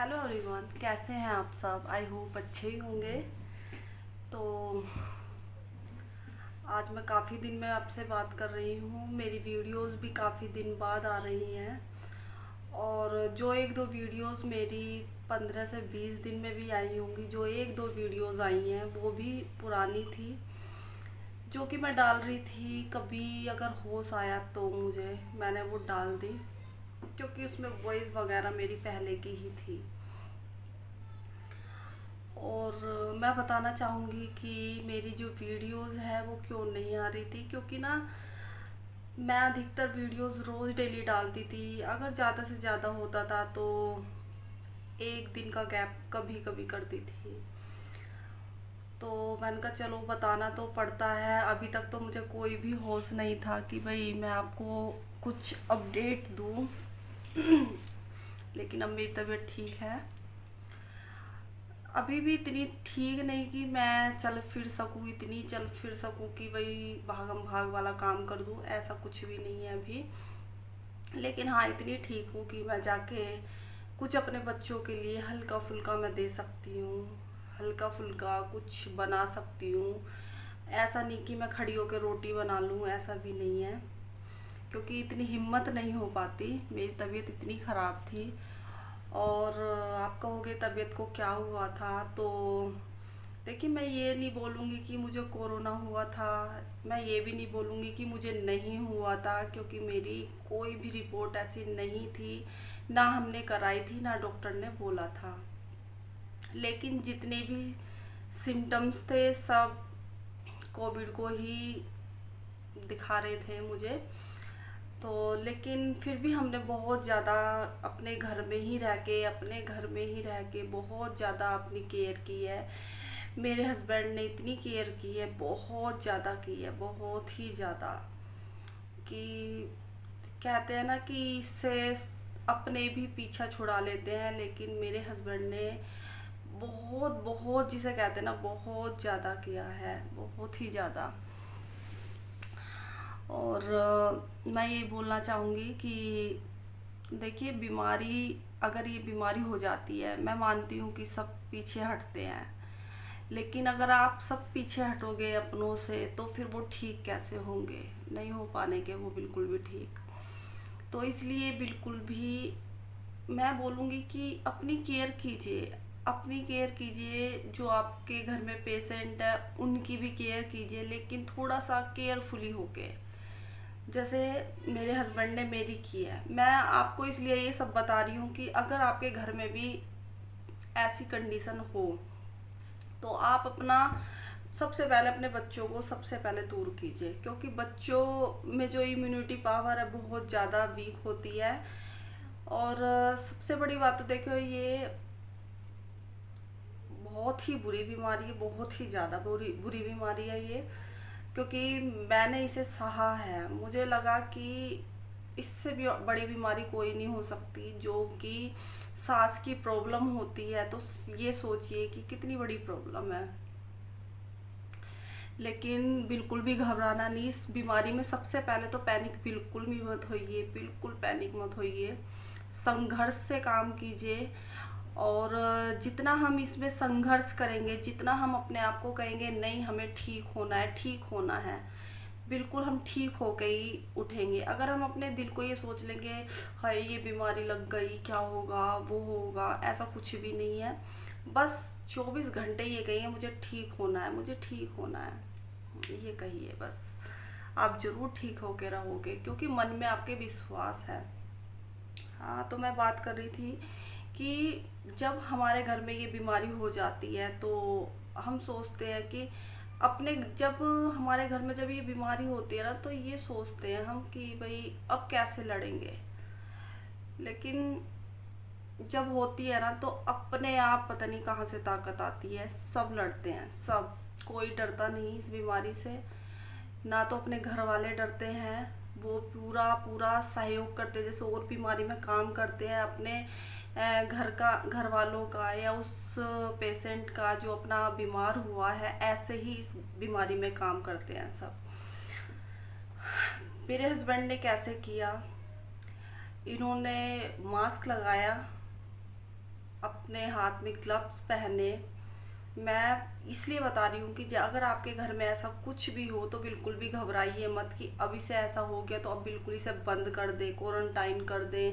Hello everyone, कैसे हैं आप सब। आई होप अच्छे ही होंगे। तो आज मैं काफ़ी दिन में आपसे बात कर रही हूँ। मेरी वीडियोस भी काफ़ी दिन बाद आ रही हैं और जो एक दो वीडियोस मेरी 15 से 20 दिन में भी आई होंगी, जो एक दो वीडियोस आई हैं वो भी पुरानी थी, जो कि मैं डाल रही थी। कभी अगर होश आया तो मैंने वो डाल दी, क्योंकि उसमें वॉइस वगैरह मेरी पहले की ही थी। और मैं बताना चाहूँगी कि मेरी जो वीडियोस है वो क्यों नहीं आ रही थी, क्योंकि ना मैं अधिकतर वीडियोस रोज़ डेली डालती थी। अगर ज़्यादा से ज़्यादा होता था तो एक दिन का गैप कभी कभी करती थी। तो मैंने कहा चलो बताना तो पड़ता है। अभी तक तो मुझे कोई भी होश नहीं था कि भाई मैं आपको कुछ अपडेट दूँ। लेकिन अब मेरी तबीयत ठीक है। अभी भी इतनी ठीक नहीं कि मैं चल फिर सकूँ, इतनी चल फिर सकूँ कि भाई भागम भाग वाला काम कर दूँ, ऐसा कुछ भी नहीं है अभी। लेकिन हाँ, इतनी ठीक हूँ कि मैं जाके कुछ अपने बच्चों के लिए हल्का फुल्का मैं दे सकती हूँ, हल्का फुल्का कुछ बना सकती हूँ। ऐसा नहीं कि मैं खड़ी होकर रोटी बना लूँ, ऐसा भी नहीं है, क्योंकि इतनी हिम्मत नहीं हो पाती। मेरी तबीयत इतनी ख़राब थी। और आप कहोगे तबीयत को क्या हुआ था, तो देखिए मैं ये नहीं बोलूँगी कि मुझे कोरोना हुआ था, मैं ये भी नहीं बोलूँगी कि मुझे नहीं हुआ था, क्योंकि मेरी कोई भी रिपोर्ट ऐसी नहीं थी, ना हमने कराई थी, ना डॉक्टर ने बोला था। लेकिन जितने भी सिम्टम्स थे सब कोविड को ही दिखा रहे थे मुझे। तो लेकिन फिर भी हमने बहुत ज़्यादा अपने घर में ही रह के, बहुत ज़्यादा अपनी केयर की है। मेरे हस्बैंड ने इतनी केयर की है, बहुत ज़्यादा की है, बहुत ही ज़्यादा, कि कहते हैं ना कि इससे अपने भी पीछा छुड़ा लेते हैं। लेकिन मेरे हस्बैंड ने बहुत बहुत, जिसे कहते हैं ना, बहुत ज़्यादा किया है, बहुत ही ज़्यादा। और मैं ये बोलना चाहूँगी कि देखिए, अगर ये बीमारी हो जाती है, मैं मानती हूँ कि सब पीछे हटते हैं, लेकिन अगर आप सब पीछे हटोगे अपनों से तो फिर वो ठीक कैसे होंगे, नहीं हो पाने के वो बिल्कुल भी ठीक। तो इसलिए बिल्कुल भी मैं बोलूँगी कि अपनी केयर कीजिए, अपनी केयर कीजिए। जो आपके घर में पेशेंट है उनकी भी केयर कीजिए, लेकिन थोड़ा सा केयरफुली होके, जैसे मेरे हस्बैंड ने मेरी की है। मैं आपको इसलिए ये सब बता रही हूँ कि अगर आपके घर में भी ऐसी कंडीशन हो तो आप अपना सबसे पहले अपने बच्चों को सबसे पहले दूर कीजिए, क्योंकि बच्चों में जो इम्यूनिटी पावर है बहुत ज़्यादा वीक होती है। और सबसे बड़ी बात तो देखो, ये बहुत ही बुरी बीमारी है, बहुत ही ज़्यादा बुरी बुरी बीमारी है ये। क्योंकि मैंने इसे सहा है, मुझे लगा कि इससे भी बड़ी बीमारी कोई नहीं हो सकती। जो कि सांस की प्रॉब्लम होती है, तो ये सोचिए कि कितनी बड़ी प्रॉब्लम है। लेकिन बिल्कुल भी घबराना नहीं इस बीमारी में। सबसे पहले तो पैनिक बिल्कुल भी मत होइए, बिल्कुल पैनिक मत होइए। संघर्ष से काम कीजिए। और जितना हम इसमें संघर्ष करेंगे, जितना हम अपने आप को कहेंगे नहीं हमें ठीक होना है, ठीक होना है, बिल्कुल हम ठीक होके ही उठेंगे। अगर हम अपने दिल को ये सोच लेंगे हाय ये बीमारी लग गई, क्या होगा, वो होगा, ऐसा कुछ भी नहीं है। बस 24 घंटे ये कहिए मुझे ठीक होना है, मुझे ठीक होना है, ये कहिए बस। आप ज़रूर ठीक होके रहोगे, क्योंकि मन में आपके विश्वास है। हाँ, तो मैं बात कर रही थी कि जब हमारे घर में ये बीमारी हो जाती है तो हम सोचते हैं कि जब हमारे घर में जब ये बीमारी होती है ना, तो ये सोचते हैं हम कि भाई अब कैसे लड़ेंगे। लेकिन जब होती है ना तो अपने आप पता नहीं कहाँ से ताकत आती है, सब लड़ते हैं, सब, कोई डरता नहीं इस बीमारी से। ना तो अपने घर वाले डरते हैं, वो पूरा पूरा सहयोग करते, जैसे और बीमारी में काम करते हैं अपने घर वालों का, या उस पेशेंट का जो अपना बीमार हुआ है, ऐसे ही इस बीमारी में काम करते हैं सब। मेरे हस्बैंड ने कैसे किया, इन्होंने मास्क लगाया, अपने हाथ में ग्लव्स पहने। मैं इसलिए बता रही हूँ कि अगर आपके घर में ऐसा कुछ भी हो तो बिल्कुल भी घबराइए मत कि अभी से ऐसा हो गया तो अब बिल्कुल इसे बंद कर दे, क्वारंटाइन कर दे,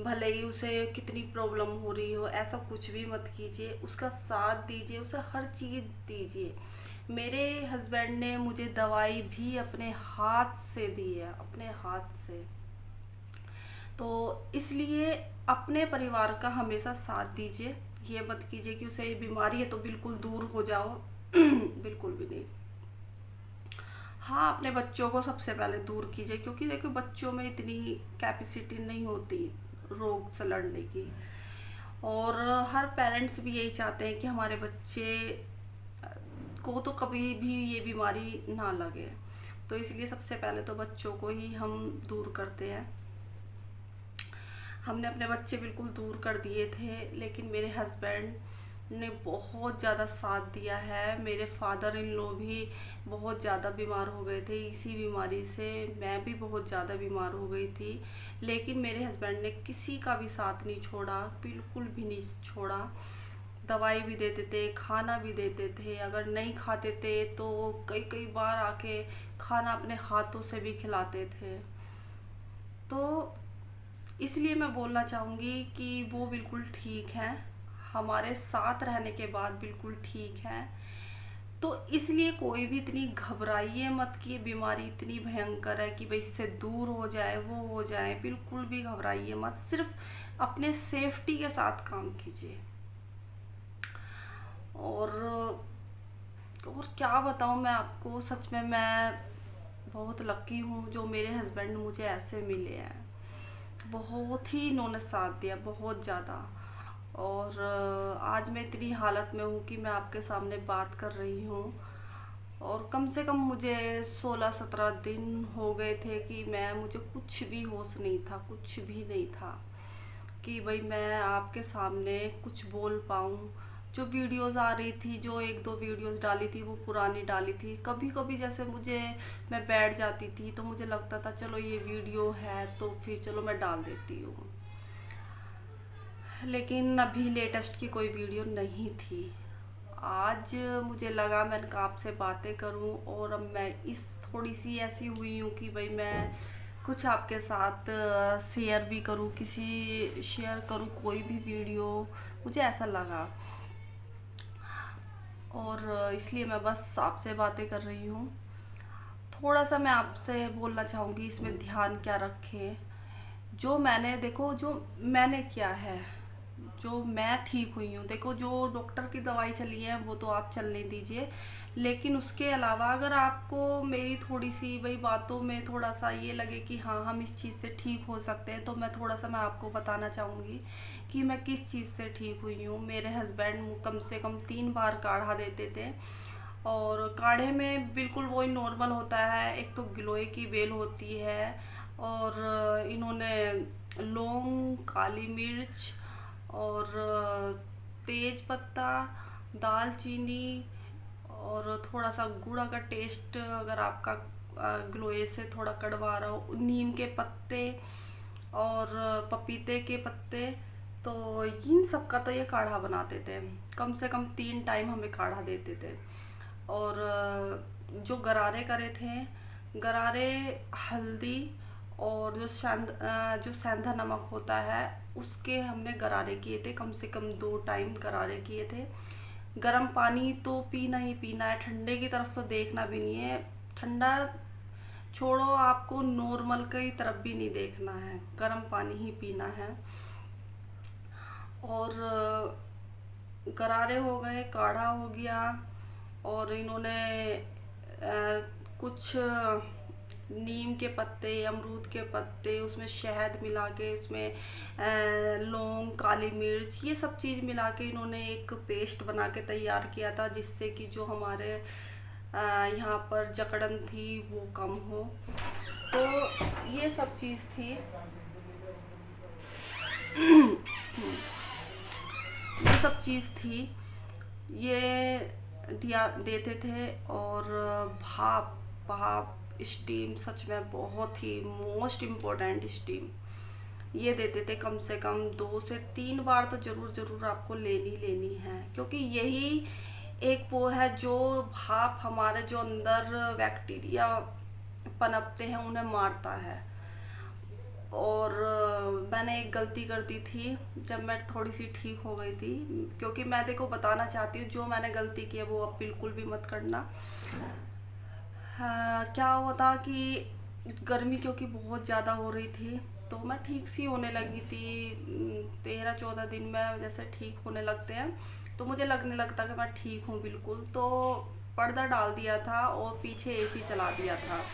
भले ही उसे कितनी प्रॉब्लम हो रही हो। ऐसा कुछ भी मत कीजिए, उसका साथ दीजिए, उसे हर चीज़ दीजिए। मेरे हस्बैंड ने मुझे दवाई भी अपने हाथ से दी है, अपने हाथ से। तो इसलिए अपने परिवार का हमेशा साथ दीजिए। ये मत कीजिए कि उसे बीमारी है तो बिल्कुल दूर हो जाओ। बिल्कुल भी नहीं। हाँ, अपने बच्चों को सबसे पहले दूर कीजिए, क्योंकि देखो बच्चों में इतनी कैपेसिटी नहीं होती रोग से लड़ने की। और हर पेरेंट्स भी यही चाहते हैं कि हमारे बच्चे को तो कभी भी ये बीमारी ना लगे। तो इसलिए सबसे पहले तो बच्चों को ही हम दूर करते हैं। हमने अपने बच्चे बिल्कुल दूर कर दिए थे, लेकिन मेरे हस्बैंड ने बहुत ज़्यादा साथ दिया है। मेरे फादर इन लॉ भी बहुत ज़्यादा बीमार हो गए थे इसी बीमारी से। मैं भी बहुत ज़्यादा बीमार हो गई थी, लेकिन मेरे हस्बैंड ने किसी का भी साथ नहीं छोड़ा, बिल्कुल भी नहीं छोड़ा। दवाई भी देते थे, खाना भी देते थे। अगर नहीं खाते थे तो कई कई बार आके खाना अपने हाथों से भी खिलाते थे। तो इसलिए मैं बोलना चाहूँगी कि वो बिल्कुल ठीक हैं, हमारे साथ रहने के बाद बिल्कुल ठीक हैं। तो इसलिए कोई भी इतनी घबराइए मत कि ये बीमारी इतनी भयंकर है कि भाई इससे दूर हो जाए, वो हो जाए। बिल्कुल भी घबराइए मत, सिर्फ अपने सेफ्टी के साथ काम कीजिए। और क्या बताऊँ मैं आपको, सच में मैं बहुत लकी हूँ जो मेरे हस्बैंड मुझे ऐसे मिले हैं। बहुत ही इन्होंने साथ दिया, बहुत ज़्यादा। और आज मैं इतनी हालत में हूँ कि मैं आपके सामने बात कर रही हूँ। और कम से कम मुझे 16-17 दिन हो गए थे कि मुझे कुछ भी होश नहीं था, कुछ भी नहीं था कि भाई मैं आपके सामने कुछ बोल पाऊँ। जो वीडियोस आ रही थी, जो एक दो वीडियोस डाली थी वो पुरानी डाली थी। कभी कभी जैसे मैं बैठ जाती थी तो मुझे लगता था चलो ये वीडियो है तो फिर चलो मैं डाल देती हूँ, लेकिन अभी लेटेस्ट की कोई वीडियो नहीं थी। आज मुझे लगा मैंने कहा आपसे बातें करूं, और अब मैं इस थोड़ी सी ऐसी हुई हूँ कि भाई मैं कुछ आपके साथ शेयर भी करूं, शेयर करूं कोई भी वीडियो, मुझे ऐसा लगा। और इसलिए मैं बस आपसे बातें कर रही हूँ। थोड़ा सा मैं आपसे बोलना चाहूँगी, इसमें ध्यान क्या रखें। जो मैंने किया है, जो मैं ठीक हुई हूँ, देखो जो डॉक्टर की दवाई चली है वो तो आप चलने दीजिए, लेकिन उसके अलावा अगर आपको मेरी थोड़ी सी भाई बातों में थोड़ा सा ये लगे कि हाँ हम इस चीज़ से ठीक हो सकते हैं, तो मैं आपको बताना चाहूँगी कि मैं किस चीज़ से ठीक हुई हूँ। मेरे हस्बैंड कम से कम 3 बार काढ़ा देते थे, और काढ़े में बिल्कुल वही नॉर्मल होता है। एक तो गिलोय की बेल होती है, और इन्होंने लौंग, काली मिर्च और तेज पत्ता, दालचीनी और थोड़ा सा गुड़, अगर टेस्ट अगर आपका गिलोय से थोड़ा कड़वा रहा हो, नीम के पत्ते और पपीते के पत्ते, तो इन सब का तो ये काढ़ा बनाते थे। कम से कम 3 टाइम हमें काढ़ा देते थे। और जो गरारे करे थे, गरारे हल्दी और जो सेंधा नमक होता है उसके हमने गरारे किए थे, कम से कम 2 टाइम गरारे किए थे। गर्म पानी तो पीना ही पीना है, ठंडे की तरफ तो देखना भी नहीं है। ठंडा छोड़ो, आपको नॉर्मल की तरफ भी नहीं देखना है, गर्म पानी ही पीना है। और गरारे हो गए, काढ़ा हो गया, और इन्होंने कुछ नीम के पत्ते, अमरूद के पत्ते, उसमें शहद मिला के, उसमें लौंग, काली मिर्च, ये सब चीज़ मिला के इन्होंने एक पेस्ट बना के तैयार किया था, जिससे कि जो हमारे यहाँ पर जकड़न थी वो कम हो। तो ये सब चीज़ थी। ये सब चीज़ थी, ये दिया देते थे। और भाप भाप स्टीम, सच में बहुत ही मोस्ट इम्पोर्टेंट स्टीम। ये देते थे कम से कम 2 से 3 बार तो ज़रूर आपको लेनी है, क्योंकि यही एक वो है जो भाप हमारे जो अंदर बैक्टीरिया पनपते हैं उन्हें मारता है। और मैंने एक गलती कर दी थी जब मैं थोड़ी सी ठीक हो गई थी, क्योंकि मैं देखो बताना चाहती हूँ जो मैंने गलती की है वो अब बिल्कुल भी मत करना। हाँ, क्या हुआ था कि गर्मी क्योंकि बहुत ज़्यादा हो रही थी तो मैं ठीक सी होने लगी थी। 13-14 दिन में जैसे ठीक होने लगते हैं तो मुझे लगने लगता कि मैं ठीक हूँ बिल्कुल। तो पर्दा डाल दिया था और पीछे एसी चला दिया था।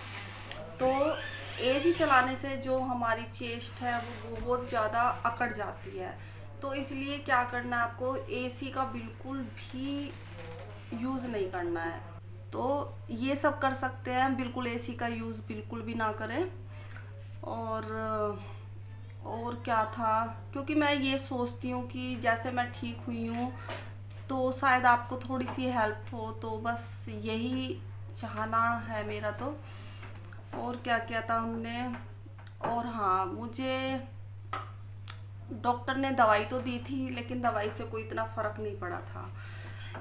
तो एसी चलाने से जो हमारी चेस्ट है वो बहुत ज़्यादा अकड़ जाती है। तो इसलिए क्या करना है, आपको एसी का बिल्कुल भी यूज़ नहीं करना है। तो ये सब कर सकते हैं, बिल्कुल एसी का यूज़ बिल्कुल भी ना करें। और क्या था, क्योंकि मैं ये सोचती हूँ कि जैसे मैं ठीक हुई हूँ तो शायद आपको थोड़ी सी हेल्प हो, तो बस यही चाहना है मेरा। तो और क्या किया था हमने, और हाँ, मुझे डॉक्टर ने दवाई तो दी थी लेकिन दवाई से कोई इतना फ़र्क नहीं पड़ा था।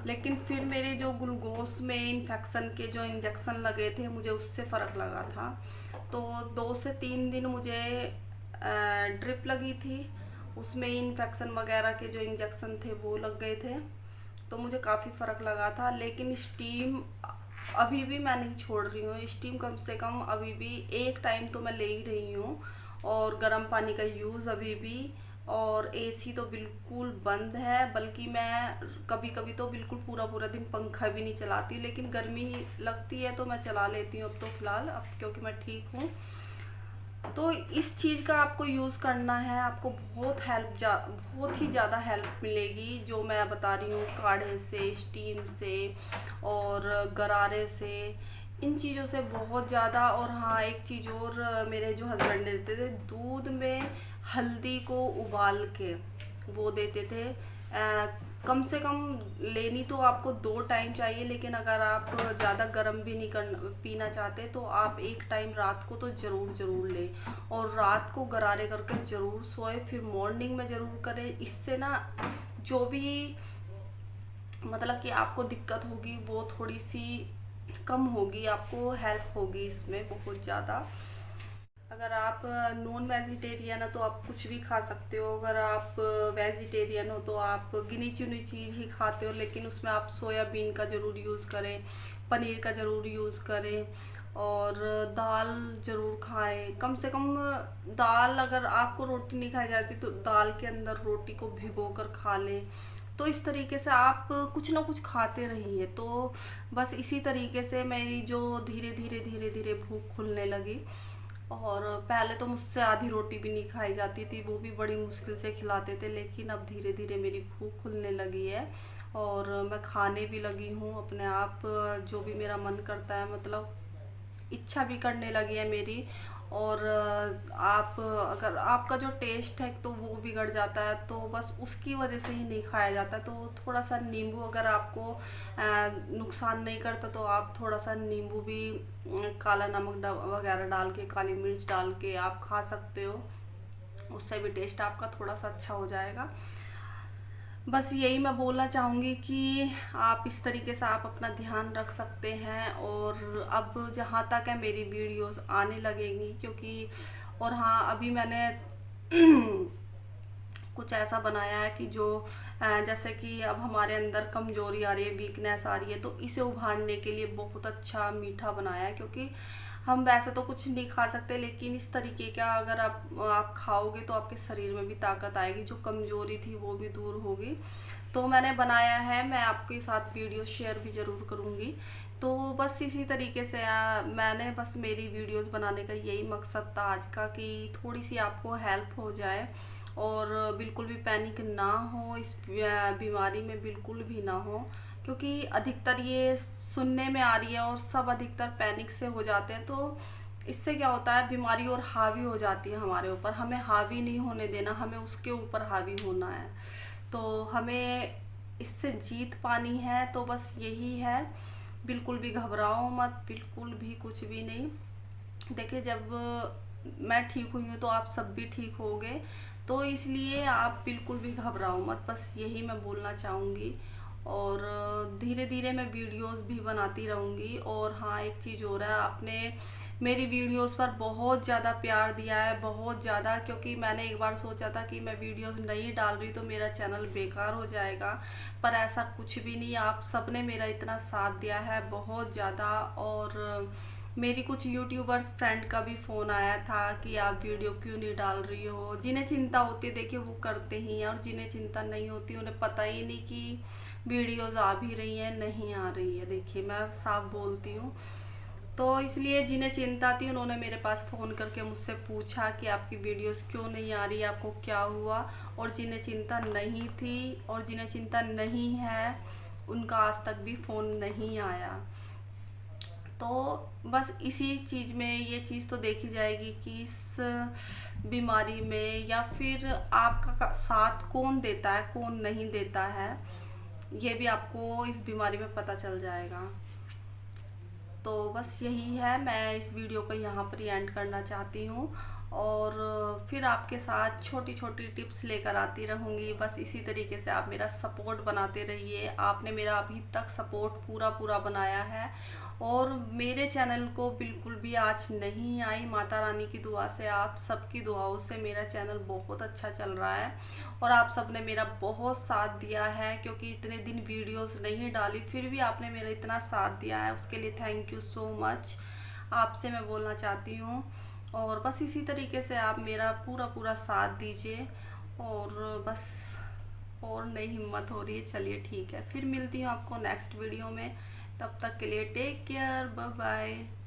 लेकिन फिर मेरे जो ग्लूकोज में इन्फेक्शन के जो इंजेक्शन लगे थे मुझे उससे फ़र्क लगा था। तो 2 से 3 दिन मुझे ड्रिप लगी थी, उसमें इन्फेक्शन वगैरह के जो इंजेक्शन थे वो लग गए थे, तो मुझे काफ़ी फ़र्क लगा था। लेकिन स्टीम अभी भी मैं नहीं छोड़ रही हूँ, स्टीम कम से कम अभी भी एक टाइम तो मैं ले ही रही हूँ, और गर्म पानी का यूज़ अभी भी। और एसी तो बिल्कुल बंद है, बल्कि मैं कभी कभी तो बिल्कुल पूरा पूरा दिन पंखा भी नहीं चलाती, लेकिन गर्मी लगती है तो मैं चला लेती हूँ अब तो फ़िलहाल, अब क्योंकि मैं ठीक हूँ। तो इस चीज़ का आपको यूज़ करना है, आपको बहुत ही ज़्यादा हेल्प मिलेगी जो मैं बता रही हूँ, काढ़े से, स्टीम से और गरारे से, इन चीज़ों से बहुत ज़्यादा। और हाँ, एक चीज़ और, मेरे जो हस्बैंड देते थे, दूध में हल्दी को उबाल के वो देते थे। कम से कम लेनी तो आपको 2 टाइम चाहिए, लेकिन अगर आप ज़्यादा गर्म भी नहीं पीना चाहते तो आप एक टाइम रात को तो ज़रूर लें, और रात को गरारे करके ज़रूर सोए, फिर मॉर्निंग में ज़रूर करें। इससे ना जो भी मतलब कि आपको दिक्कत होगी वो थोड़ी सी कम होगी, आपको हेल्प होगी इसमें बहुत ज़्यादा। अगर आप नॉन वेजिटेरियन हो तो आप कुछ भी खा सकते हो, अगर आप वेजिटेरियन हो तो आप गिनी चुनी चीज़ ही खाते हो, लेकिन उसमें आप सोयाबीन का ज़रूर यूज़ करें, पनीर का ज़रूर यूज़ करें, और दाल ज़रूर खाएं। कम से कम दाल, अगर आपको रोटी नहीं खाई जाती तो दाल के अंदर रोटी को भिगो कर खा लें। तो इस तरीके से आप कुछ ना कुछ खाते रहिए। तो बस इसी तरीके से मेरी जो धीरे धीरे भूख खुलने लगी, और पहले तो मुझसे आधी रोटी भी नहीं खाई जाती थी, वो भी बड़ी मुश्किल से खिलाते थे, लेकिन अब धीरे धीरे मेरी भूख खुलने लगी है और मैं खाने भी लगी हूँ अपने आप, जो भी मेरा मन करता है, मतलब इच्छा भी करने लगी है मेरी। और आप, अगर आपका जो टेस्ट है तो वो बिगड़ जाता है तो बस उसकी वजह से ही नहीं खाया जाता। तो थोड़ा सा नींबू, अगर आपको नुकसान नहीं करता तो आप थोड़ा सा नींबू भी, काला नमक वगैरह डाल के, काली मिर्च डाल के आप खा सकते हो, उससे भी टेस्ट आपका थोड़ा सा अच्छा हो जाएगा। बस यही मैं बोलना चाहूँगी कि आप इस तरीके से आप अपना ध्यान रख सकते हैं। और अब जहाँ तक है मेरी वीडियोस आने लगेंगी, क्योंकि और हाँ, अभी मैंने कुछ ऐसा बनाया है कि जो जैसे कि अब हमारे अंदर कमजोरी आ रही है, वीकनेस आ रही है, तो इसे उभारने के लिए बहुत अच्छा मीठा बनाया है। क्योंकि हम वैसे तो कुछ नहीं खा सकते, लेकिन इस तरीके का अगर आप खाओगे तो आपके शरीर में भी ताकत आएगी, जो कमजोरी थी वो भी दूर होगी। तो मैंने बनाया है, मैं आपके साथ वीडियो शेयर भी ज़रूर करूँगी। तो बस इसी तरीके से मैंने बस मेरी वीडियोस बनाने का यही मकसद था आज का, कि थोड़ी सी आपको हेल्प हो जाए और बिल्कुल भी पैनिक ना हो, इस बीमारी में बिल्कुल भी ना हो। क्योंकि अधिकतर ये सुनने में आ रही है और सब अधिकतर पैनिक से हो जाते हैं, तो इससे क्या होता है, बीमारी और हावी हो जाती है हमारे ऊपर। हमें हावी नहीं होने देना, हमें उसके ऊपर हावी होना है। तो हमें इससे जीत पानी है, तो बस यही है, बिल्कुल भी घबराओ मत, बिल्कुल भी कुछ भी नहीं। देखिए, जब मैं ठीक हुई हूँ तो आप सब भी ठीक होगे। तो इसलिए आप बिल्कुल भी घबराओ मत, बस यही मैं बोलना चाहूँगी। और धीरे धीरे मैं वीडियोस भी बनाती रहूँगी। और हाँ, एक चीज़ हो रहा है, आपने मेरी वीडियोस पर बहुत ज़्यादा प्यार दिया है, बहुत ज़्यादा। क्योंकि मैंने एक बार सोचा था कि मैं वीडियोस नहीं डाल रही तो मेरा चैनल बेकार हो जाएगा, पर ऐसा कुछ भी नहीं। आप सबने मेरा इतना साथ दिया है बहुत ज़्यादा। और मेरी कुछ यूट्यूबर्स फ्रेंड का भी फ़ोन आया था कि आप वीडियो क्यों नहीं डाल रही हो। जिन्हें चिंता होती है देखिए वो करते ही हैं, और जिन्हें चिंता नहीं होती उन्हें पता ही नहीं कि वीडियोज़ आ भी रही हैं नहीं आ रही है। देखिए मैं साफ बोलती हूँ। तो इसलिए जिन्हें चिंता थी उन्होंने मेरे पास फ़ोन करके मुझसे पूछा कि आपकी वीडियोस क्यों नहीं आ रही, आपको क्या हुआ। और जिन्हें चिंता नहीं थी और जिन्हें चिंता नहीं है उनका आज तक भी फ़ोन नहीं आया। तो बस इसी चीज़ में ये चीज़ तो देखी जाएगी कि इस बीमारी में या फिर आपका साथ कौन देता है कौन नहीं देता है, ये भी आपको इस बीमारी में पता चल जाएगा। तो बस यही है, मैं इस वीडियो को यहाँ पर ही एंड करना चाहती हूँ। और फिर आपके साथ छोटी छोटी टिप्स लेकर आती रहूँगी। बस इसी तरीके से आप मेरा सपोर्ट बनाते रहिए। आपने मेरा अभी तक सपोर्ट पूरा पूरा बनाया है, और मेरे चैनल को बिल्कुल भी आँच नहीं आई। माता रानी की दुआ से, आप सबकी दुआओं से मेरा चैनल बहुत अच्छा चल रहा है। और आप सब ने मेरा बहुत साथ दिया है, क्योंकि इतने दिन वीडियोस नहीं डाली फिर भी आपने मेरा इतना साथ दिया है, उसके लिए थैंक यू सो मच आपसे मैं बोलना चाहती हूँ। और बस इसी तरीके से आप मेरा पूरा पूरा साथ दीजिए। और बस और नहीं हिम्मत हो रही है। चलिए ठीक है, फिर मिलती हूँ आपको नेक्स्ट वीडियो में। तब तक के लिए टेक केयर, बाय बाय।